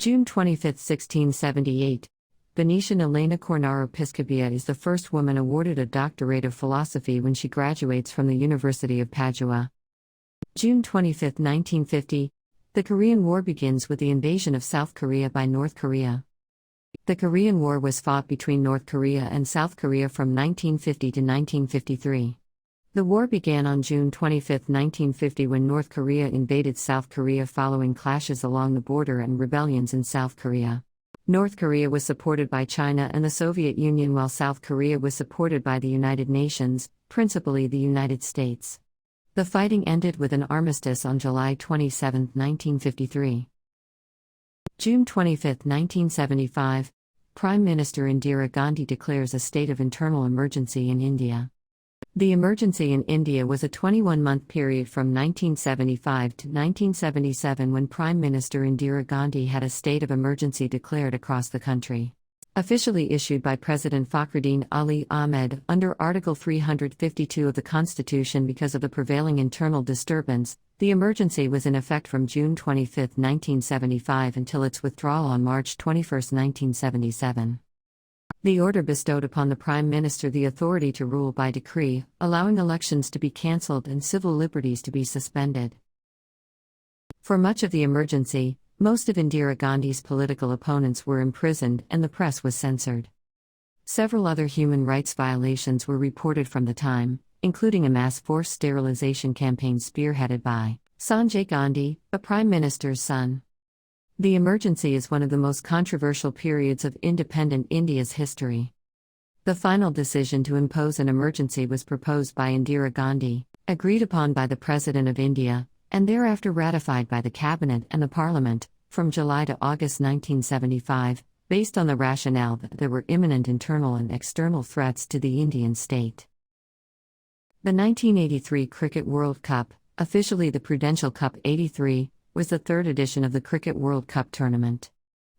June 25, 1678. Venetian Elena Cornaro Piscopia is the first woman awarded a doctorate of philosophy when she graduates from the University of Padua. June 25, 1950. The Korean War begins with the invasion of South Korea by North Korea. The Korean War was fought between North Korea and South Korea from 1950 to 1953. The war began on June 25, 1950 when North Korea invaded South Korea following clashes along the border and rebellions in South Korea. North Korea was supported by China and the Soviet Union while South Korea was supported by the United Nations, principally the United States. The fighting ended with an armistice on July 27, 1953. June 25, 1975. Prime Minister Indira Gandhi declares a state of internal emergency in India. The emergency in India was a 21-month period from 1975 to 1977 when Prime Minister Indira Gandhi had a state of emergency declared across the country. Officially issued by President Fakhruddin Ali Ahmed under Article 352 of the Constitution because of the prevailing internal disturbance, the emergency was in effect from June 25, 1975 until its withdrawal on March 21, 1977. The order bestowed upon the Prime Minister the authority to rule by decree, allowing elections to be cancelled and civil liberties to be suspended. For much of the emergency, most of Indira Gandhi's political opponents were imprisoned and the press was censored. Several other human rights violations were reported from the time, including a mass forced sterilization campaign spearheaded by Sanjay Gandhi, a Prime Minister's son. The emergency is one of the most controversial periods of independent India's history. The final decision to impose an emergency was proposed by Indira Gandhi, agreed upon by the President of India, and thereafter ratified by the Cabinet and the Parliament, from July to August 1975, based on the rationale that there were imminent internal and external threats to the Indian state. The 1983 Cricket World Cup, officially the Prudential Cup 83, was the third edition of the Cricket World Cup tournament.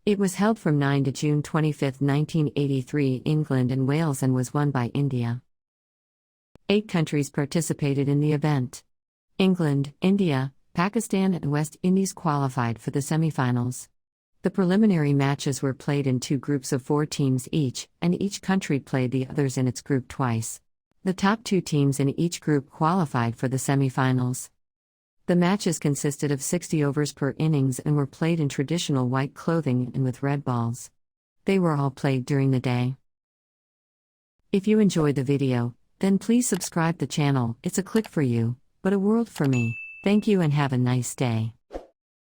It was held from 9 to June 25, 1983 in England and Wales and was won by India. 8 countries participated in the event. England, India, Pakistan and West Indies qualified for the semi-finals. The preliminary matches were played in 2 groups of 4 teams each, and each country played the others in its group twice. The top 2 teams in each group qualified for the semi-finals. The matches consisted of 60 overs per innings and were played in traditional white clothing and with red balls. They were all played during the day. If you enjoyed the video, then please subscribe the channel. It's a click for you, but a world for me. Thank you and have a nice day.